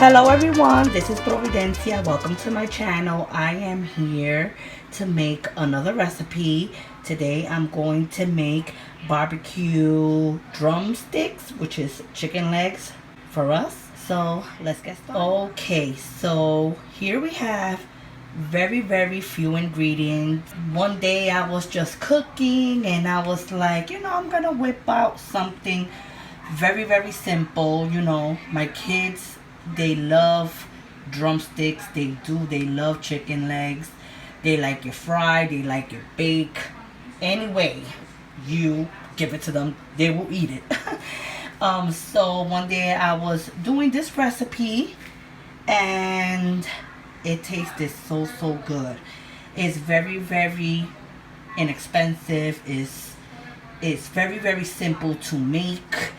Hello everyone, this is Providencia. Welcome to my channel. I am here to make another recipe. Today I'm going to make barbecue drumsticks, which is chicken legs for us. So let's get started. Okay, so here we have very few ingredients. One day I was just cooking and I was like, I'm gonna whip out something very simple. My kids, they love drumsticks. They love chicken legs. They like it fried, they like it baked. Anyway you give it to them, they will eat it. So one day I was doing this recipe and it tasted so good. It's very inexpensive. It's very simple to make,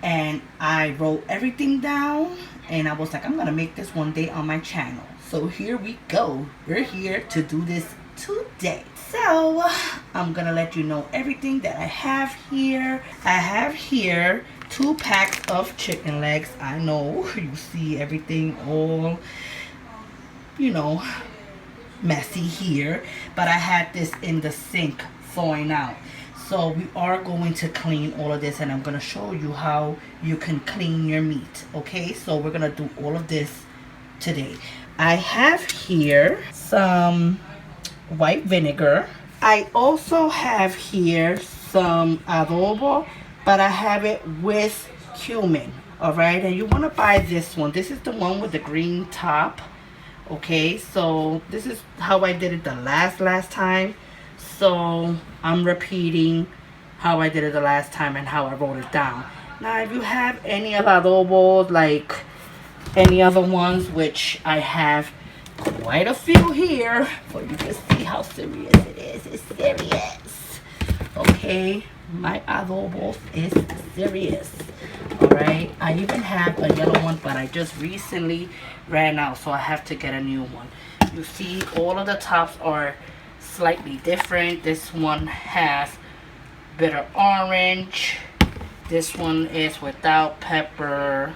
and I wrote everything down and I was like, I'm gonna make this one day on my channel. So here we go. We're here to do this today. So I'm gonna let you know everything that I have here. I have here 2 packs of chicken legs. I know you see everything all messy here, but I had this in the sink thawing out. So we are going to clean all of this and I'm going to show you how you can clean your meat. Okay, so we're going to do all of this today. I have here some white vinegar. I also have here some adobo, but I have it with cumin. Alright, and you want to buy this one. This is the one with the green top. Okay, so this is how I did it the last time. So I'm repeating how I did it the last time and how I wrote it down. Now if you have any other adobos, like any other ones, which I have quite a few here for you to see how serious it is. It's serious. Okay, my adobos is serious. Alright, I even have a yellow one, but I just recently ran out, so I have to get a new one. You see all of the tops are slightly different. This one has bitter orange. This one is without pepper.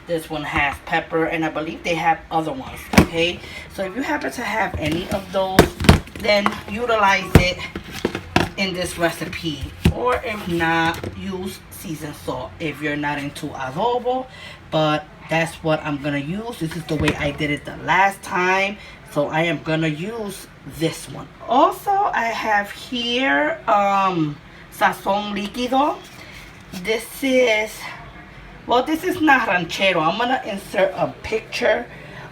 This one has pepper, and I believe they have other ones. Okay, so if you happen to have any of those, then utilize it in this recipe, or if not, use seasoned salt if you're not into adobo. But that's what I'm gonna use. This is the way I did it the last time, so I am gonna use this one. Also, I have here sazon líquido. This is, well, this is not ranchero. I'm gonna insert a picture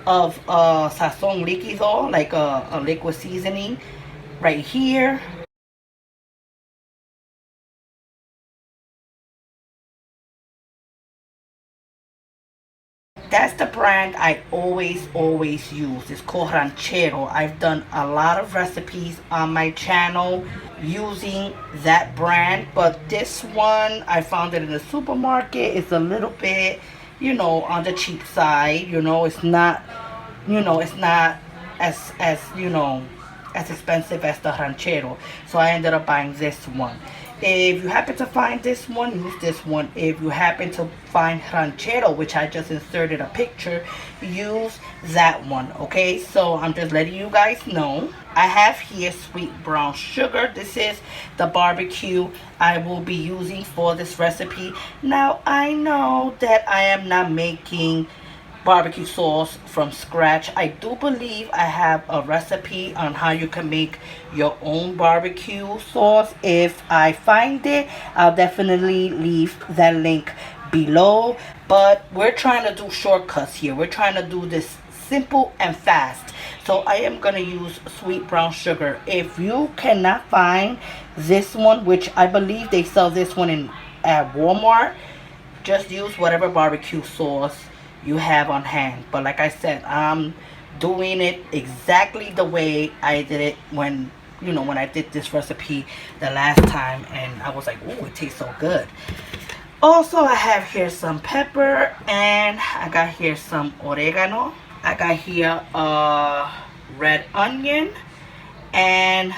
of sazon líquido, like a liquid seasoning, right here. That's the brand I always use. It's called Ranchero. I've done a lot of recipes on my channel using that brand, but this one I found it in the supermarket. It's a little bit, on the cheap side. It's not, it's not as as expensive as the Ranchero. So I ended up buying this one. If you happen to find this one, use this one. If you happen to find Ranchero, which I just inserted a picture, use that one. Okay, so I'm just letting you guys know. I have here sweet brown sugar. This is the barbecue I will be using for this recipe. Now, I know that I am not making barbecue sauce from scratch. I do believe I have a recipe on how you can make your own barbecue sauce. If I find it, I'll definitely leave that link below. But we're trying to do shortcuts here. We're trying to do this simple and fast. So I am going to use sweet brown sugar. If you cannot find this one, which I believe they sell this one at Walmart, just use whatever barbecue sauce you have on hand. But like I said, I'm doing it exactly the way I did it when I did this recipe the last time, and I was like, oh, it tastes so good. Also, I have here some pepper, and I got here some oregano. I got here a red onion and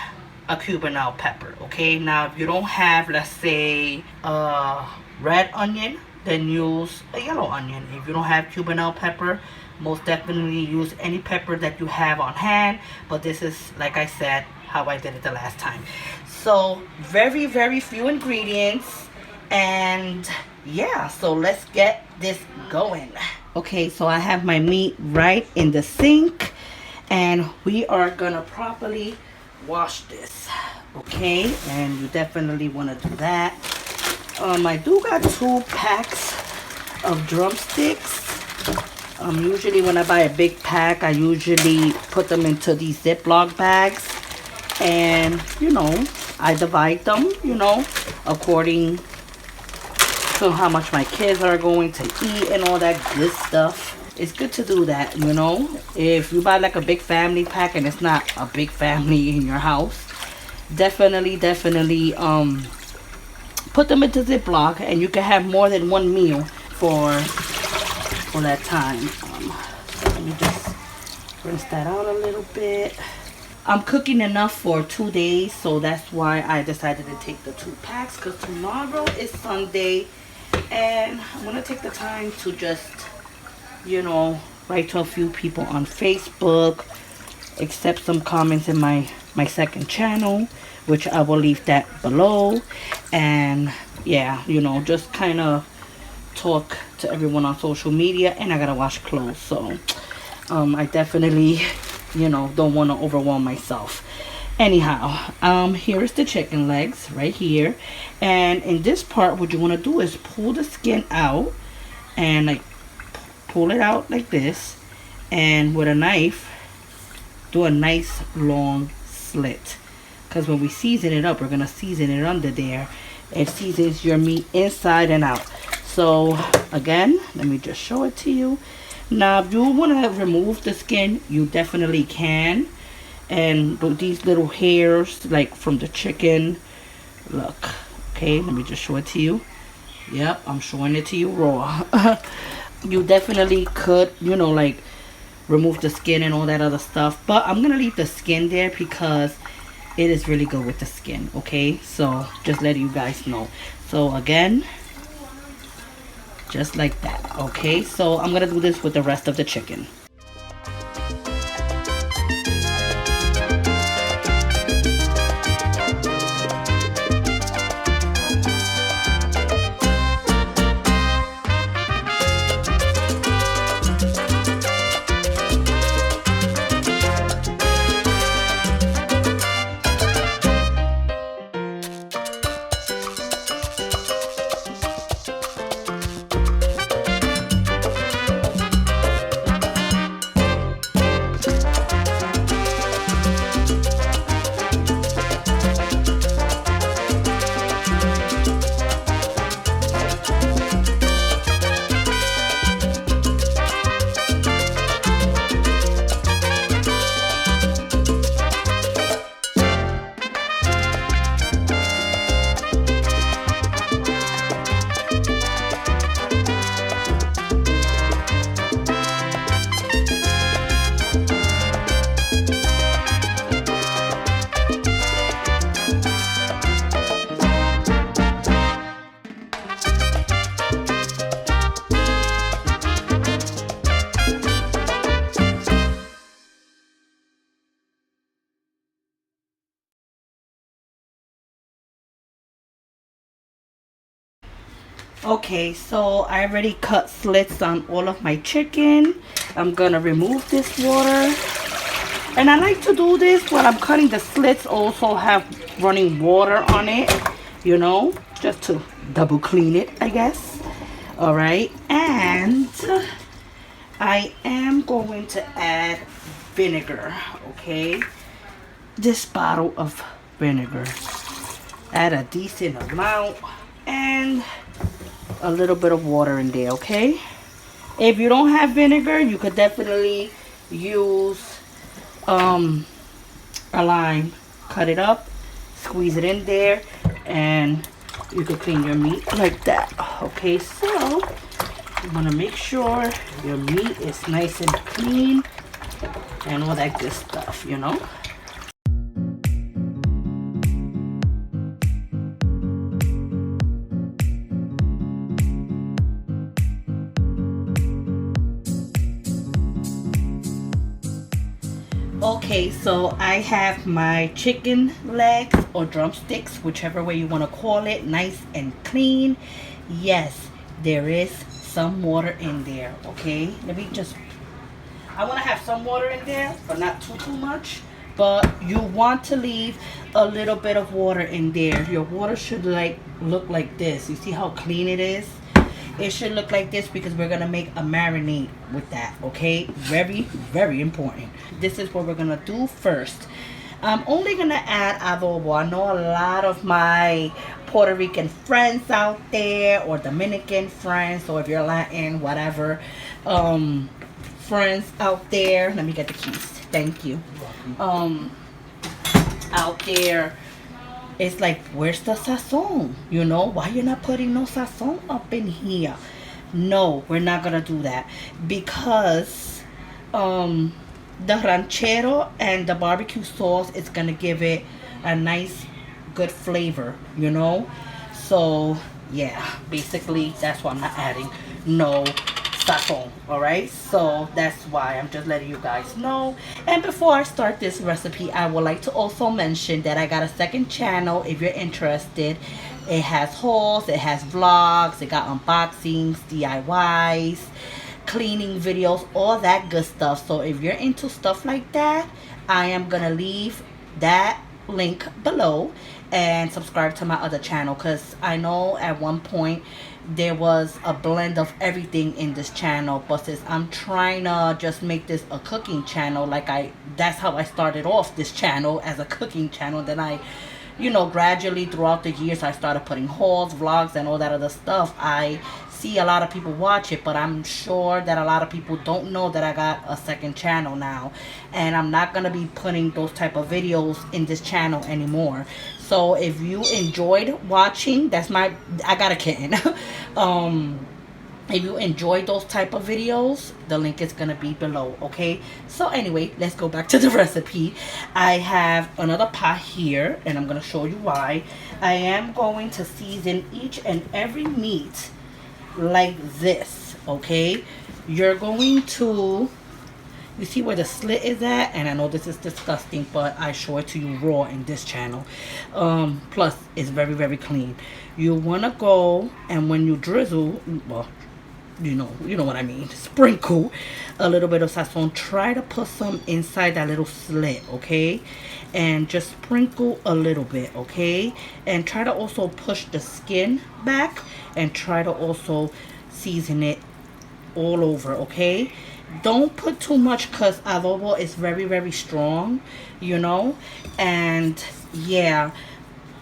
a cubano pepper. Okay, now if you don't have, let's say, red onion, then use a yellow onion. If you don't have Cubanelle pepper, most definitely use any pepper that you have on hand. But this is, like I said, how I did it the last time. So very, very few ingredients. And yeah, so let's get this going. Okay, so I have my meat right in the sink, and we are gonna properly wash this. Okay, and you definitely want to do that. I do got 2 packs of drumsticks. Usually when I buy a big pack, I usually put them into these Ziploc bags, and you know, I divide them, you know, according to how much my kids are going to eat and all that good stuff. It's good to do that, you know. If you buy like a big family pack and it's not a big family in your house, definitely put them into Ziploc, and you can have more than one meal for that time. So let me just rinse that out a little bit. I'm cooking enough for 2 days, so that's why I decided to take the 2 packs, because tomorrow is Sunday, and I'm gonna take the time to just, you know, write to a few people on Facebook, accept some comments in my second channel, which I will leave that below, and yeah, you know, just kind of talk to everyone on social media. And I gotta wash clothes, so I definitely, you know, don't want to overwhelm myself. Anyhow, here is the chicken legs right here, and in this part, what you want to do is pull the skin out, and like pull it out like this, and with a knife do a nice long slit, because when we season it up, we're gonna season it under there. It seasons your meat inside and out. So again, let me just show it to you. Now if you want to remove the skin, you definitely can, and these little hairs like from the chicken, look, okay, let me just show it to you. Yep, I'm showing it to you raw. You definitely could, you know, like remove the skin and all that other stuff, but I'm gonna leave the skin there because it is really good with the skin. Okay, so just letting you guys know. So again, just like that. Okay, so I'm gonna do this with the rest of the chicken. Okay, so I already cut slits on all of my chicken. I'm gonna remove this water, and I like to do this when I'm cutting the slits, also have running water on it, you know, just to double clean it, I guess. All right, and I am going to add vinegar. Okay, this bottle of vinegar, add a decent amount, and a little bit of water in there. Okay, if you don't have vinegar, you could definitely use a lime, cut it up, squeeze it in there, and you could clean your meat like that. Okay, so you want to make sure your meat is nice and clean and all that good stuff, you know. Okay, so I have my chicken legs or drumsticks, whichever way you want to call it, nice and clean. Yes, there is some water in there. Okay, let me just, I want to have some water in there, but not too much. But you want to leave a little bit of water in there. Your water should look like this. You see how clean it is? It should look like this because we're gonna make a marinade with that. Okay, very important. This is what we're gonna do first. I'm only gonna add adobo. I know a lot of my Puerto Rican friends out there, or Dominican friends, or if you're Latin, whatever, friends out there. Let me get the keys. Thank you. Out there, it's like, where's the sazon? You know, why you're not putting no sazon up in here? No, we're not gonna do that because the ranchero and the barbecue sauce is gonna give it a nice good flavor, you know. So yeah, basically that's why I'm not adding no sazon. All right, so that's why I'm just letting you guys know. And before I start this recipe, I would like to also mention that I got a second channel if you're interested. It has hauls, it has vlogs, it got unboxings, DIYs, cleaning videos, all that good stuff. So if you're into stuff like that, I am gonna leave that link below and subscribe to my other channel, because I know at one point there was a blend of everything in this channel, but since I'm trying to just make this a cooking channel, that's how I started off this channel, as a cooking channel. Then I, you know, gradually throughout the years I started putting hauls, vlogs, and all that other stuff. I see a lot of people watch it, but I'm sure that a lot of people don't know that I got a second channel now, and I'm not gonna be putting those type of videos in this channel anymore. So if you enjoyed watching, I got a kitten. If you enjoyed those type of videos, the link is gonna be below. Okay, so anyway, let's go back to the recipe. I have another pot here, and I'm gonna show you why. I am going to season each and every meat like this. Okay, you're going to, you see where the slit is at? And I know this is disgusting, but I show it to you raw in this channel. Plus it's very clean. You want to go, and when you drizzle, well, you know what I mean, sprinkle a little bit of sazon. Try to put some inside that little slit, okay? And just sprinkle a little bit, okay? And try to also push the skin back, and try to also season it all over, okay? Don't put too much, because adobo is very strong, you know. And yeah,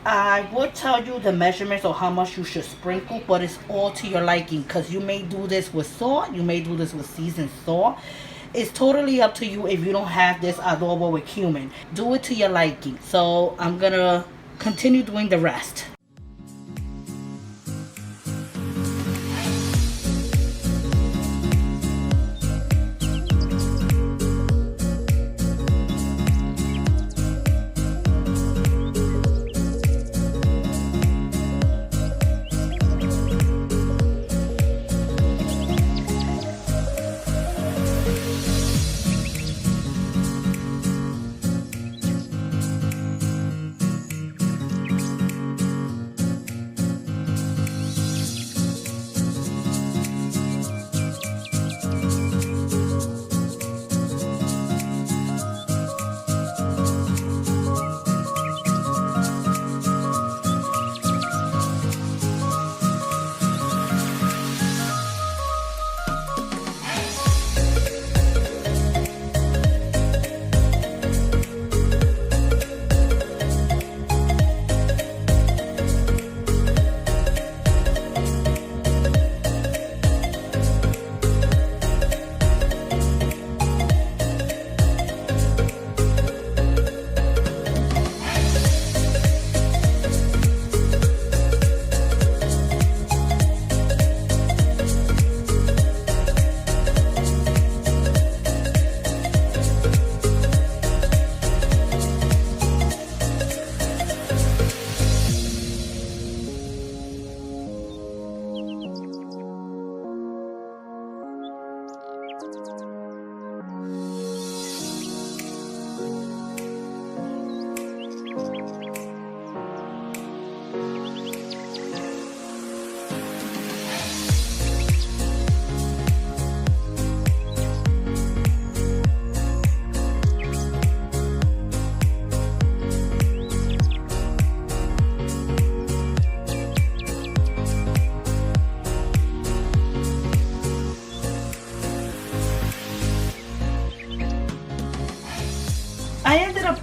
I would tell you the measurements of how much you should sprinkle, but it's all to your liking, because you may do this with salt, you may do this with seasoned salt. It's totally up to you. If you don't have this adobo with cumin, do it to your liking. So I'm gonna continue doing the rest.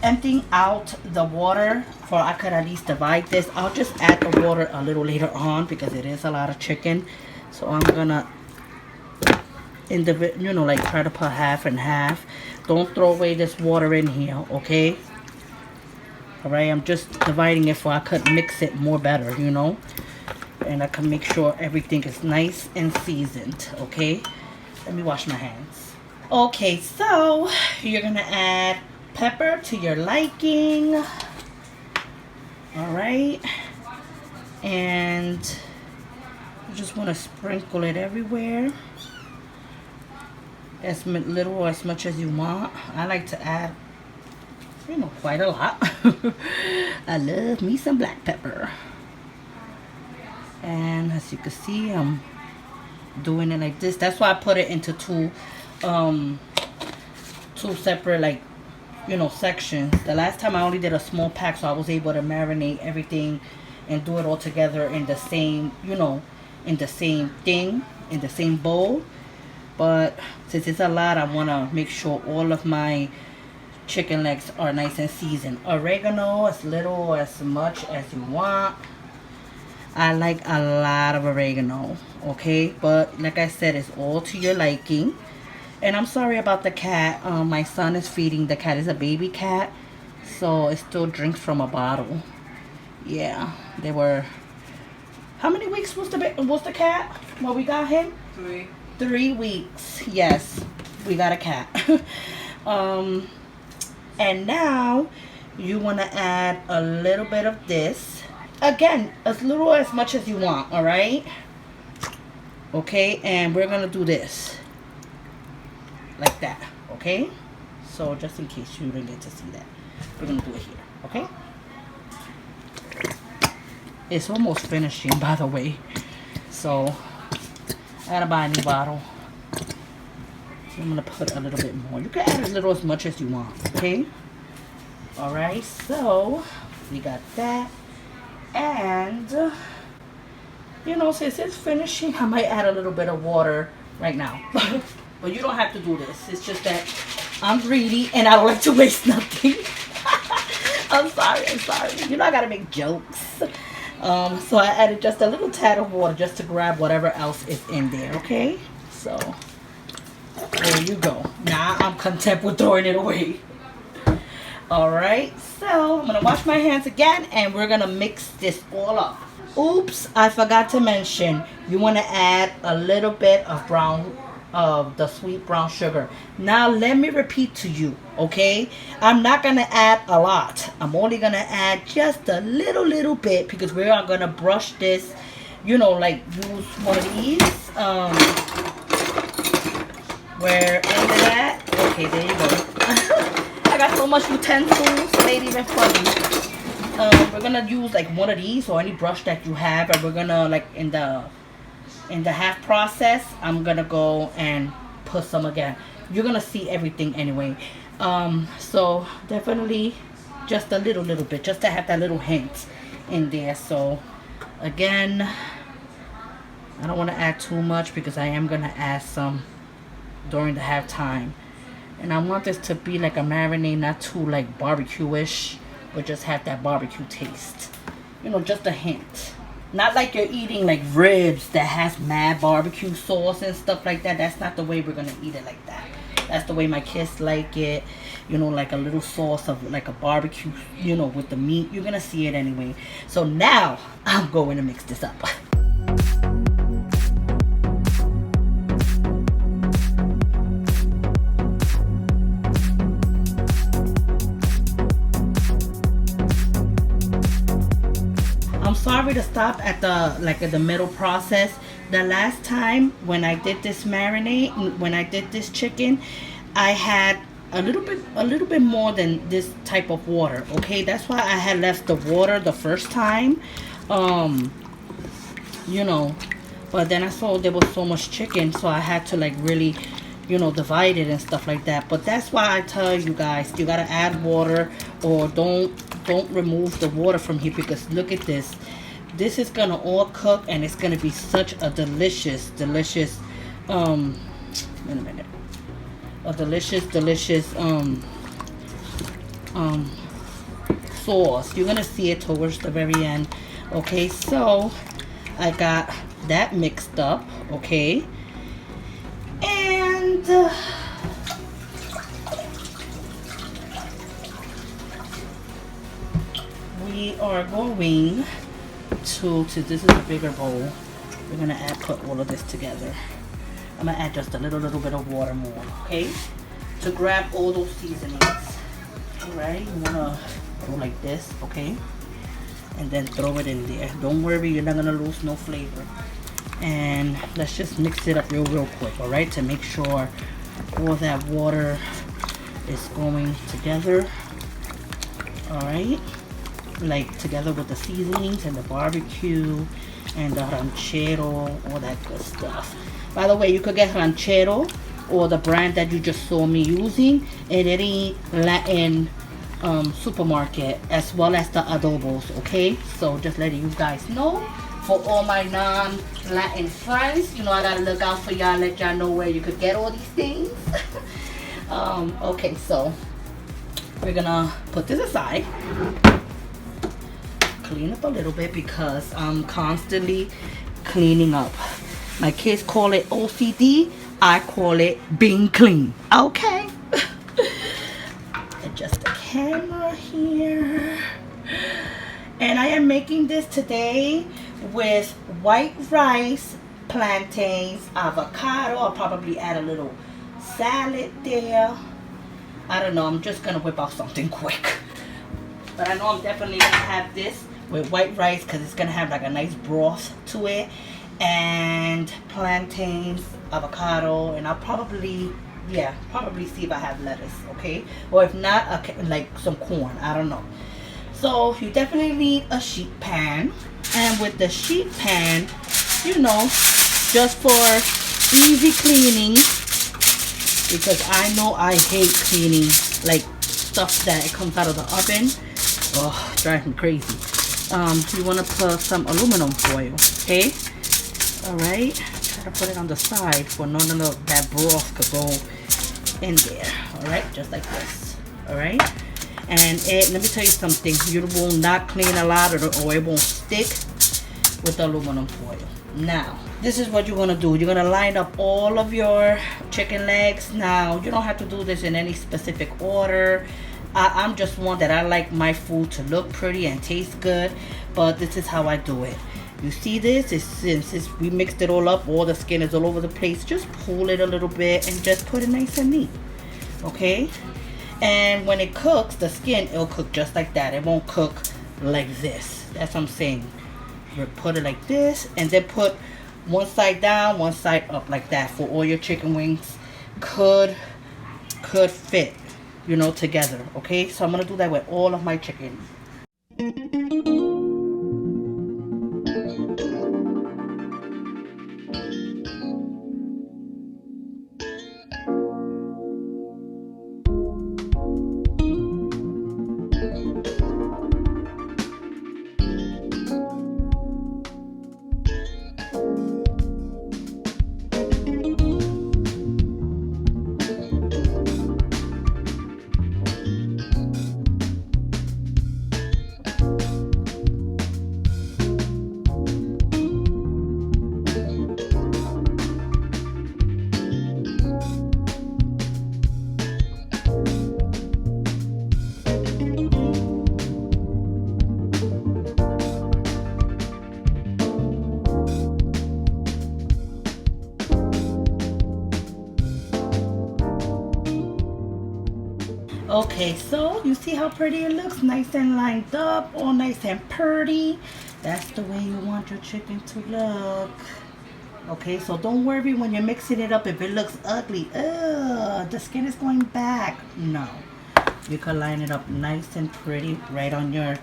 emptying out the water for I could at least divide this. I'll just add the water a little later on because it is a lot of chicken. So I'm gonna like try to put half and half. Don't throw away this water in here, okay? All right, I'm just dividing it so I could mix it more better, and I can make sure everything is nice and seasoned. Okay, let me wash my hands. Okay, so you're gonna add pepper to your liking. All right, and you just want to sprinkle it everywhere, as little or as much as you want. I like to add quite a lot. I love me some black pepper. And as you can see, I'm doing it like this. That's why I put it into two separate sections. The last time I only did a small pack, so I was able to marinate everything and do it all together in the same, in the same thing, in the same bowl. But since it's a lot, I want to make sure all of my chicken legs are nice and seasoned. Oregano, as little or as much as you want. I like a lot of oregano, okay? But like I said, it's all to your liking. And I'm sorry about the cat. My son is feeding the cat. It's a baby cat, so it still drinks from a bottle. Yeah, they were. How many weeks was the cat when we got him? 3. 3 weeks. Yes, we got a cat. And now you want to add a little bit of this. Again, as little or as much as you want, all right? Okay, and we're going to do this. Like that, okay? So just in case you didn't get to see that, we're going to do it here, okay? It's almost finishing, by the way. So, I gotta buy a new bottle. I'm gonna put a little bit more. You can add as little as much as you want, okay? Alright, so we got that. And since it's finishing, I might add a little bit of water right now. But you don't have to do this. It's just that I'm greedy and I don't like to waste nothing. I'm sorry. I gotta make jokes. So I added just a little tad of water just to grab whatever else is in there, okay? So there you go. Now I'm content with throwing it away. Alright, so I'm gonna wash my hands again and we're gonna mix this all up. Oops, I forgot to mention, you want to add a little bit of the sweet brown sugar. Now let me repeat to you, okay? I'm not gonna add a lot. I'm only gonna add just a little bit because we are gonna brush this, like use one of these. Where is it at? Okay, there you go. I got so much utensils, it ain't even funny. We're gonna use like one of these or any brush that you have, and we're gonna in the half process, I'm gonna go and put some again. You're gonna see everything anyway. So definitely just a little bit, just to have that little hint in there. So again, I don't want to add too much because I am gonna add some during the half time. And I want this to be like a marinade, not too like barbecue-ish, but just have that barbecue taste. Just a hint. Not like you're eating like ribs that has mad barbecue sauce and stuff like that. That's not the way we're going to eat it like that. That's the way my kids like it. Like a little sauce of like a barbecue, with the meat. You're going to see it anyway. So now I'm going to mix this up. Sorry to stop at the middle process. The last time when I did this marinade, when I did this chicken, I had a little bit more than this type of water. Okay, that's why I had left the water the first time. But then I saw there was so much chicken, so I had to like really, divide it and stuff like that. But that's why I tell you guys, you gotta add water, or don't remove the water from here, because look at this. This is gonna all cook and it's gonna be such a delicious wait a minute, a delicious um, sauce. You're gonna see it towards the very end. Okay, so I got that mixed up. Okay, and we are going to this is a bigger bowl. We're gonna put all of this together. I'm gonna add just a little bit of water more, okay, to grab all those seasonings. All right, you wanna go like this, okay, and then throw it in there. Don't worry, you're not gonna lose no flavor. And let's just mix it up real quick, all right, to make sure all that water is going together. All right, like together with the seasonings and the barbecue and the ranchero, all that good stuff. By the way, you could get ranchero or the brand that you just saw me using in any Latin supermarket, as well as the adobos, okay? So just letting you guys know. For all my non-Latin friends, you know I gotta look out for y'all, let y'all know where you could get all these things. Okay, so we're gonna put this aside, clean up a little bit because I'm constantly cleaning up. My kids call it OCD, I call it being clean, okay? Adjust the camera here. And I am making this today with white rice, plantains, avocado. I'll probably add a little salad there. I don't know, I'm just gonna whip out something quick. But I know I'm definitely gonna have this with white rice because it's gonna have like a nice broth to it, and plantains, avocado, and I'll probably see if I have lettuce, okay, or if not, like some corn, I don't know. So you definitely need a sheet pan, and with the sheet pan, you know, just for easy cleaning, because I know I hate cleaning like stuff that it comes out of the oven. Oh, it drives me crazy. You want to put some aluminum foil, okay? All right, try to put it on the side for none of that broth could go in there. All right, just like this. All right, and let me tell you something. You will not clean a lot, or it won't stick with the aluminum foil. Now, this is what you're gonna do. You're gonna line up all of your chicken legs. Now, you don't have to do this in any specific order. I'm just one that I like my food to look pretty and taste good, but this is how I do it. You see this? Since we mixed it all up, all the skin is all over the place, just pull it a little bit and just put it nice and neat, okay? And when it cooks, the skin, it'll cook just like that. It won't cook like this. That's what I'm saying. You put it like this, and then put one side down, one side up, like that, for all your chicken wings could fit, you know, together, okay? So I'm gonna do that with all of my chicken. Okay, so you see how pretty it looks? Nice and lined up, all nice and pretty. That's the way you want your chicken to look. Okay, so don't worry when you're mixing it up if it looks ugly. Ugh, the skin is going back. No, you can line it up nice and pretty right on your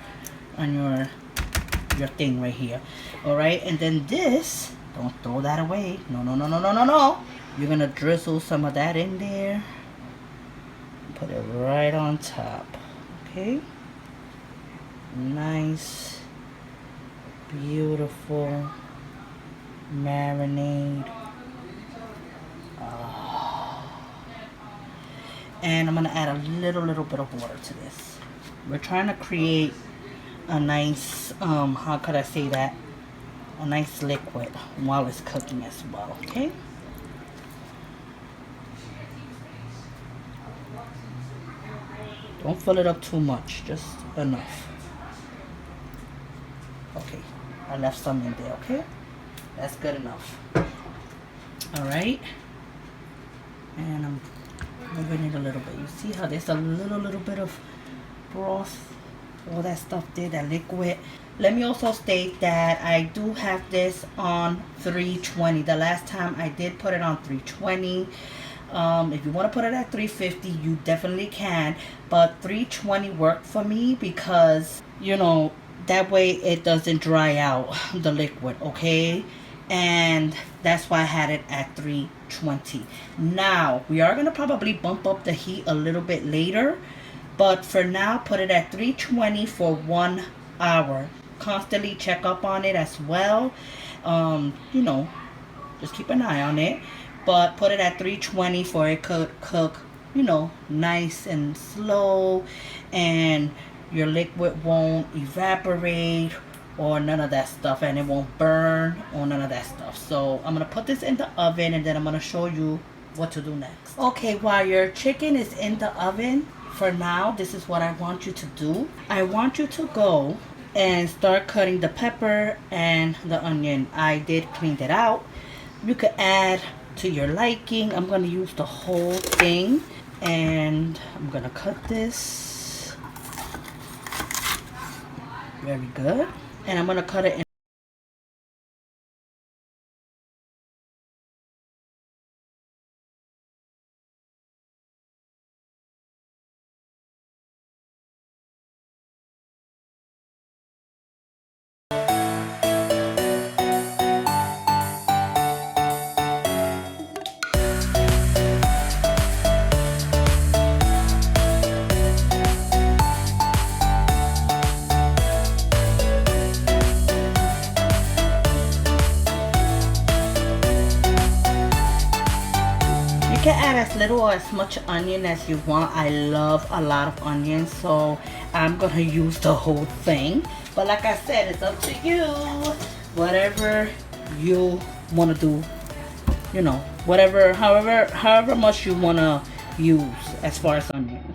thing right here. All right, and then this, don't throw that away. No, no, no, no, no, no, no. You're gonna drizzle some of that in there. Put it right on top, okay? Nice, beautiful marinade. Oh. And I'm gonna add a little bit of water to this. We're trying to create a nice, how could I say that? A nice liquid while it's cooking as well, okay? Don't fill it up too much, just enough. Okay, I left some in there, okay? That's good enough. Alright. And I'm moving it a little bit. You see how there's a little bit of broth, all that stuff there, that liquid. Let me also state that I do have this on 320. The last time I did put it on 320. If you want to put it at 350, you definitely can, but 320 worked for me because, you know, that way it doesn't dry out the liquid, okay? And that's why I had it at 320. Now we are going to probably bump up the heat a little bit later, but for now put it at 320 for 1 hour. Constantly check up on it as well. You know, just keep an eye on it, but put it at 320 for it could cook, you know, nice and slow, and your liquid won't evaporate or none of that stuff, and it won't burn or none of that stuff. So I'm gonna put this in the oven, and then I'm gonna show you what to do next. Okay, while your chicken is in the oven, for now, this is what I want you to do. I want you to go and start cutting the pepper and the onion. I did clean it out. You could add to your liking. I'm gonna use the whole thing, and I'm gonna cut this. Very good. And I'm gonna cut it in. You can add as little or as much onion as you want. I love a lot of onions, so I'm gonna use the whole thing. But like I said, it's up to you. Whatever you wanna do, you know, whatever, however much you wanna use as far as onions.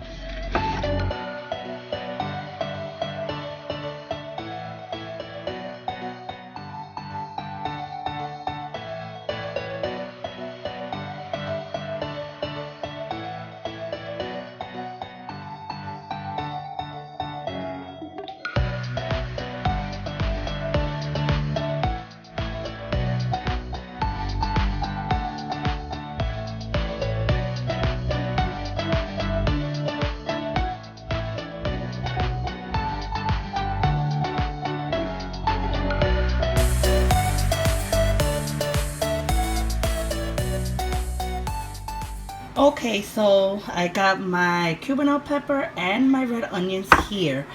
Okay, so I got my Cuban pepper and my red onions here.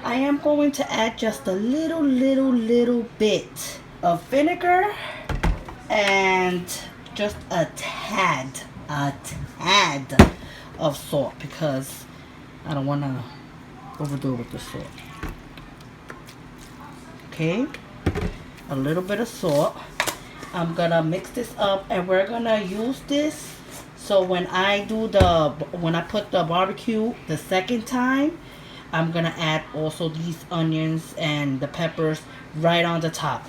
I am going to add just a little bit of vinegar and just a tad of salt, because I don't want to overdo it with the salt. Okay, a little bit of salt. I'm gonna mix this up, and we're gonna use this so when I put the barbecue the second time, I'm gonna add also these onions and the peppers right on the top.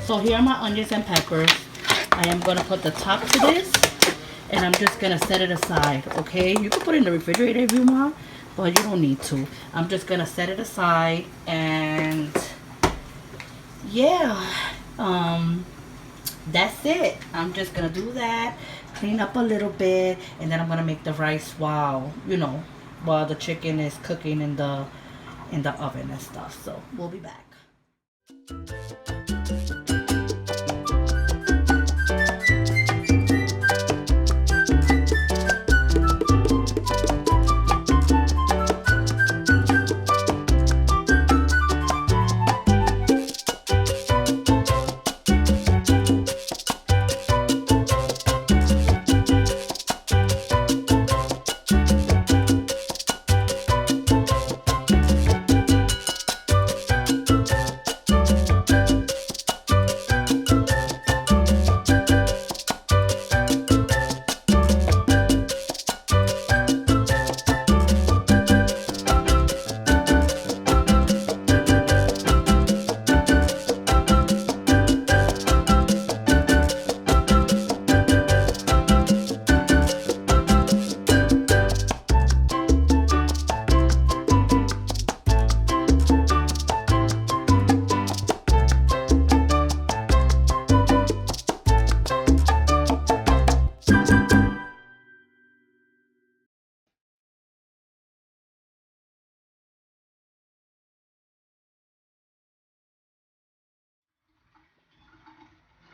So here are my onions and peppers. I am going to put the top to this, and I'm just going to set it aside, okay? You can put it in the refrigerator if you want, but you don't need to. I'm just going to set it aside, and yeah, that's it. I'm just gonna do that, clean up a little bit, and then I'm gonna make the rice while, while the chicken is cooking in the oven and stuff. So we'll be back.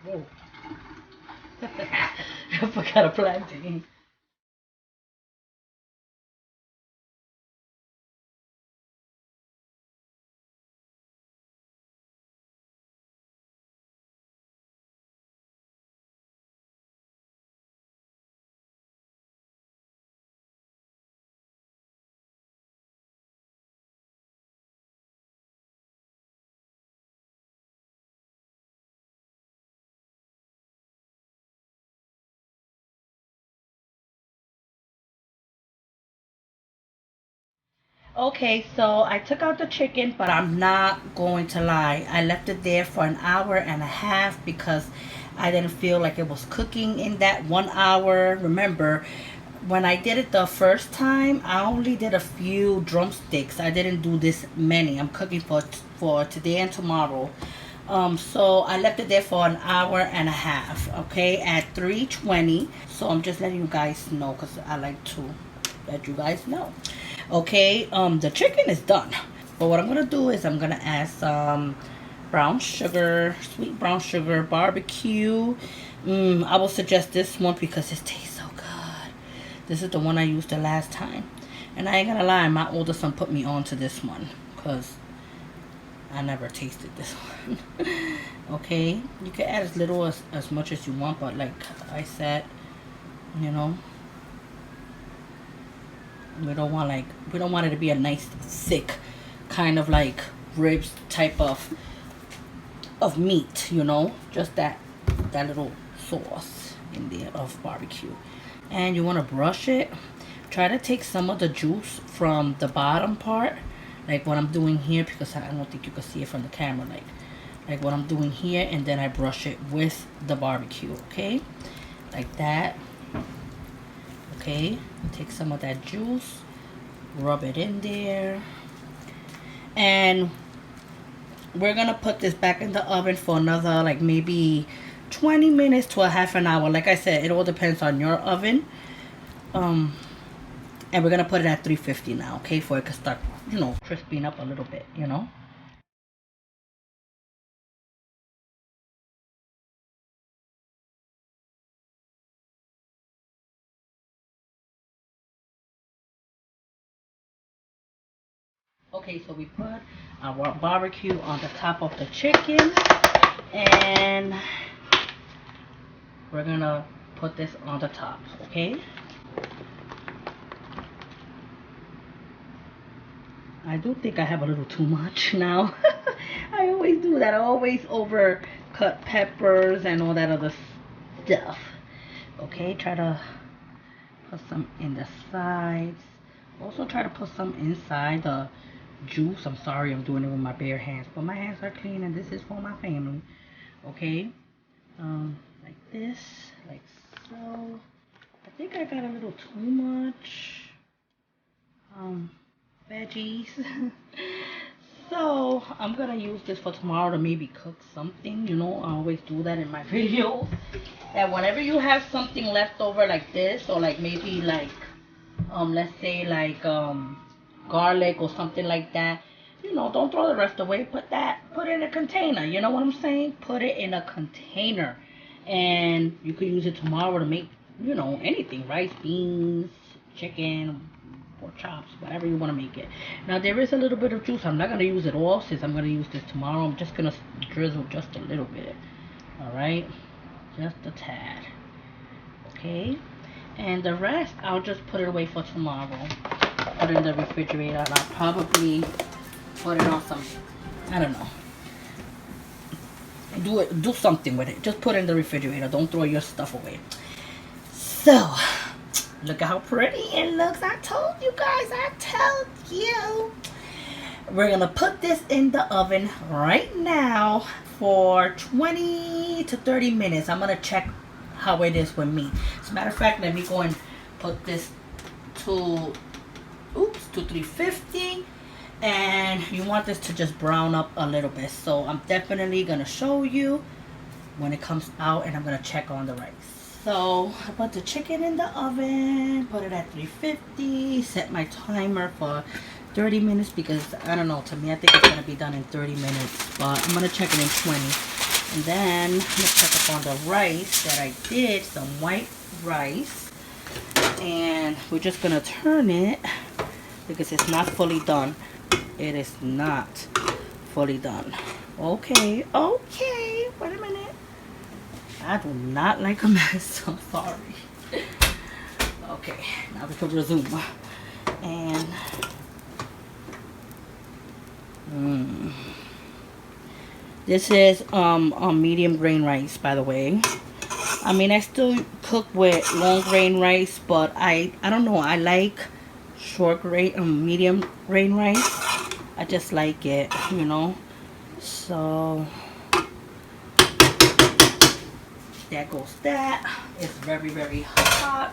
Whoa. I forgot a plantain. Okay, so I took out the chicken, but I'm not going to lie. I left it there for an hour and a half because I didn't feel like it was cooking in that 1 hour. Remember, when I did it the first time, I only did a few drumsticks. I didn't do this many. I'm cooking for today and tomorrow. So I left it there for an hour and a half, okay, at 320. So I'm just letting you guys know because I like to let you guys know. Okay, the chicken is done. But what I'm gonna do is I'm gonna add some brown sugar, sweet brown sugar, barbecue. I will suggest this one because it tastes so good. This is the one I used the last time. And I ain't gonna lie, my older son put me on to this one because I never tasted this one. Okay, you can add as little as much as you want, but like I said, you know, we don't want it to be a nice thick kind of like ribs type of meat, just that little sauce in there of barbecue. And you want to brush it. Try to take some of the juice from the bottom part, like what I'm doing here, because I don't think you can see it from the camera, like what I'm doing here, and then I brush it with the barbecue, okay, like that. Okay, take some of that juice, rub it in there, and we're gonna put this back in the oven for another like maybe 20 minutes to a half an hour. Like I said, it all depends on your oven. And we're gonna put it at 350 now, okay, for it to start, crisping up a little bit. Okay, so we put our barbecue on the top of the chicken, and we're gonna put this on the top, okay? I do think I have a little too much now. I always do that. I always overcut peppers and all that other stuff. Okay, try to put some in the sides. Also try to put some inside the juice. I'm sorry I'm doing it with my bare hands, but my hands are clean and this is for my family. Okay, like this, like so. I think I got a little too much veggies. So I'm gonna use this for tomorrow to maybe cook something. You know, I always do that in my videos. And whenever you have something left over like this, or like maybe like let's say like garlic or something like that, you know, don't throw the rest away. Put it in a container. You know what I'm saying? Put it in a container, and you could use it tomorrow to make, you know, anything: rice, beans, chicken, pork chops, whatever you want to make it. Now there is a little bit of juice. I'm not gonna use it all since I'm gonna use this tomorrow. I'm just gonna drizzle just a little bit. All right, just a tad. Okay, and the rest I'll just put it away for tomorrow. Put it in the refrigerator. And I'll probably put it on some, I don't know, do something with it. Just put it in the refrigerator. Don't throw your stuff away. So look at how pretty it looks. I told you guys. I told you. We're gonna put this in the oven right now for 20 to 30 minutes. I'm gonna check how it is with me. As a matter of fact, let me go and put this to 350. And you want this to just brown up a little bit. So I'm definitely gonna show you when it comes out, and I'm gonna check on the rice. So I put the chicken in the oven, put it at 350, set my timer for 30 minutes because I don't know, to me I think it's gonna be done in 30 minutes, but I'm gonna check it in 20. And then I'm gonna check up on the rice that I did, some white rice, and we're just gonna turn it because it's not fully done. It is not fully done. Okay, wait a minute. I do not like a mess. I'm sorry. Okay, now we can resume. And this is medium grain rice, by the way. I mean, I still cook with long grain rice, but I don't know. I like short grain, medium grain rice. I just like it, you know. So there goes that. It's very, very hot.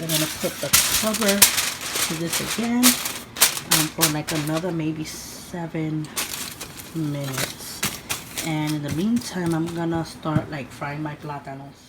We're gonna put the cover to this again for like another maybe 7 minutes. And in the meantime, I'm gonna start like frying my plátanos.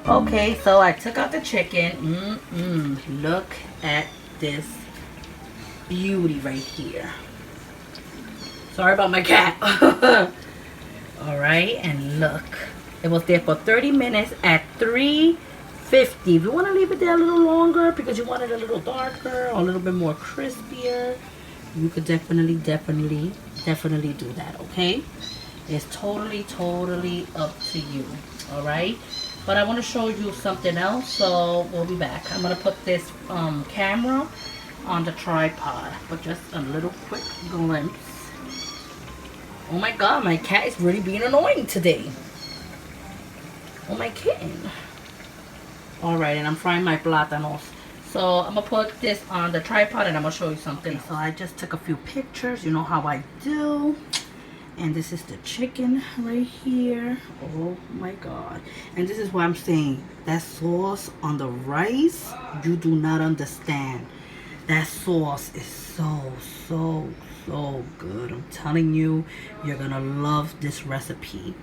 Okay, so I took out the chicken. Look at this beauty right here. Sorry about my cat. Alright, and look. It was there for 30 minutes at 350. If you want to leave it there a little longer because you want it a little darker or a little bit more crispier, you could definitely do that, okay? It's totally up to you. Alright? But I want to show you something else, so we'll be back. I'm going to put this camera on the tripod, but just a little quick glimpse. Oh my god, my cat is really being annoying today. Oh, my kitten. Alright, and I'm frying my plátanos. So I'm going to put this on the tripod and I'm going to show you something else. So I just took a few pictures, you know how I do. And this is the chicken right here. Oh my god. And this is what I'm saying. That sauce on the rice, you do not understand. That sauce is so good. I'm telling you, you're gonna love this recipe.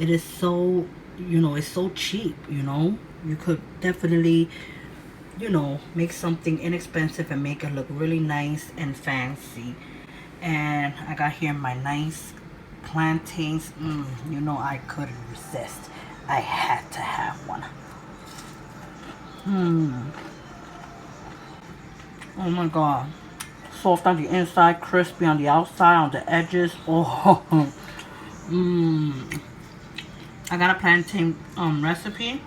It is so, you know, it's so cheap, you know. You could definitely, you know, make something inexpensive and make it look really nice and fancy. And I got here my nice plantains. You know I couldn't resist. I had to have one. Oh my god. Soft on the inside, crispy on the outside, on the edges. Oh. I got a plantain recipe.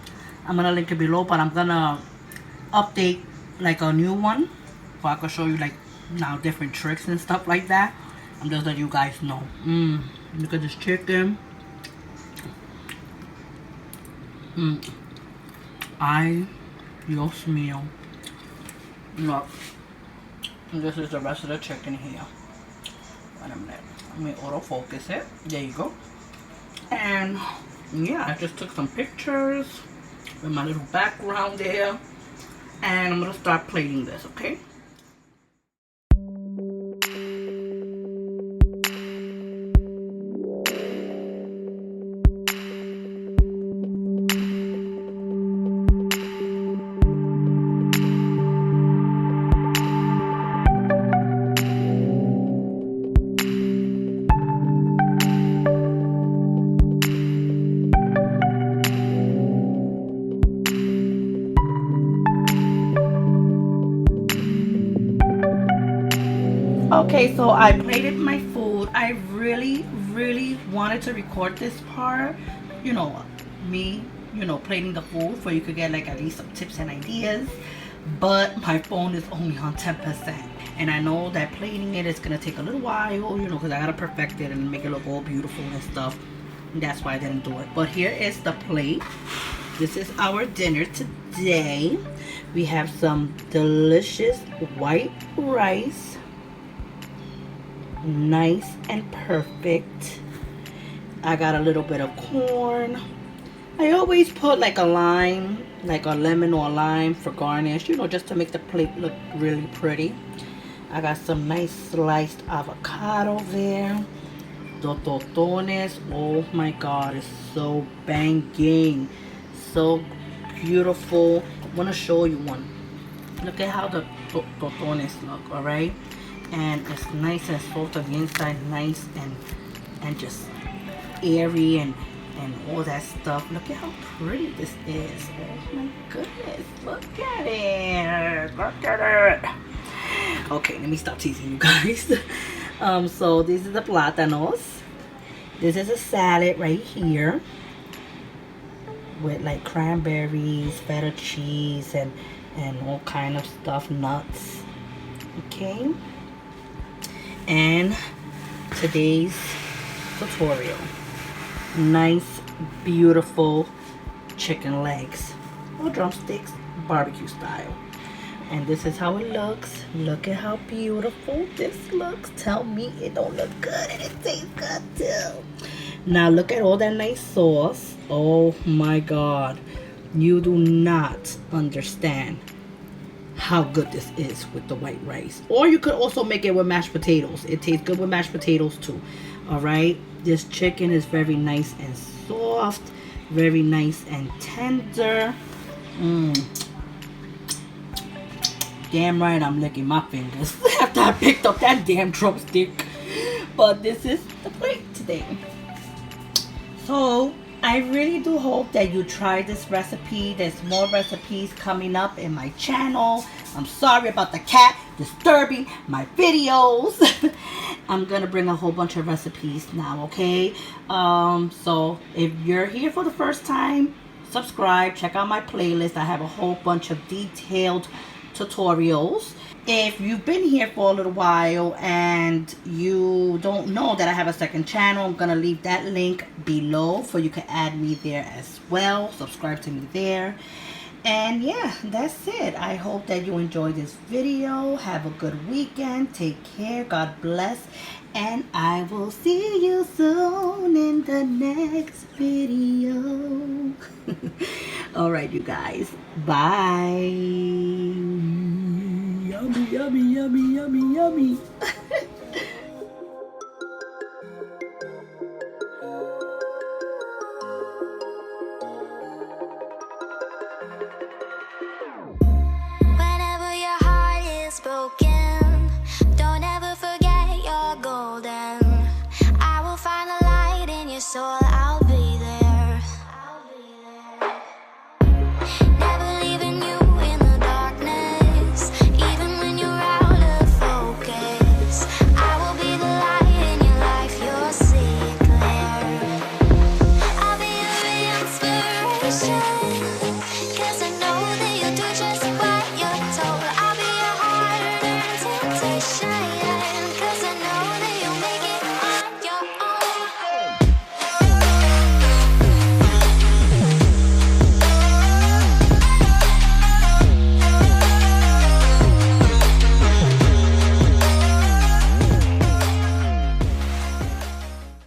I'm gonna link it below, but I'm gonna update like a new one so I can show you like now different tricks and stuff like that. I'm just letting you guys know. Look at this chicken. Dios mío. Look. This is the rest of the chicken here. Wait a minute. Let me autofocus it. There you go. And yeah, I just took some pictures with my little background there. And I'm gonna start plating this, okay? Okay, so I plated my food. I really wanted to record this part, you know, me, you know, plating the food so you could get like at least some tips and ideas, but my phone is only on 10%, and I know that plating it is gonna take a little while, you know, because I gotta perfect it and make it look all beautiful and stuff. And that's why I didn't do it. But here is the plate. This is our dinner today. We have some delicious white rice, nice and perfect. I got a little bit of corn. I always put like a lime, like a lemon or a lime for garnish, you know, just to make the plate look really pretty. I got some nice sliced avocado there. The totones, oh my god, it's so banging, so beautiful. I want to show you one. Look at how the totones look, all right? And it's nice and soft on the inside, nice and just airy and all that stuff. Look at how pretty this is. Oh my goodness, look at it, look at it. Okay, let me stop teasing you guys. So this is the plátanos. This is a salad right here with like cranberries, feta cheese, and all kind of stuff, nuts. Okay. And today's tutorial, nice beautiful chicken legs or drumsticks, barbecue style. And this is how it looks. Look at how beautiful this looks. Tell me it don't look good and it tastes good too. Now look at all that nice sauce. Oh my god, you do not understand how good this is with the white rice. Or you could also make it with mashed potatoes. It tastes good with mashed potatoes too. All right, this chicken is very nice and soft, very nice and tender. Damn right I'm licking my fingers after I picked up that damn drumstick. But this is the plate today. So I really do hope that you try this recipe. There's more recipes coming up in my channel. I'm sorry about the cat disturbing my videos. I'm gonna bring a whole bunch of recipes now, okay? So if you're here for the first time, subscribe, check out my playlist. I have a whole bunch of detailed tutorials. If you've been here for a little while and you don't know that I have a second channel, I'm gonna leave that link below so you can add me there as well. Subscribe to me there. And yeah, that's it. I hope that you enjoyed this video. Have a good weekend. Take care. God bless. And I will see you soon in the next video. All right, you guys. Bye. Yummy, yummy, yummy, yummy, yummy. Whenever your heart is broken, don't ever forget you're golden. I will find a light. ocean. 'Cause I know that you'll do just what you're told. I'll be your heart and temptation.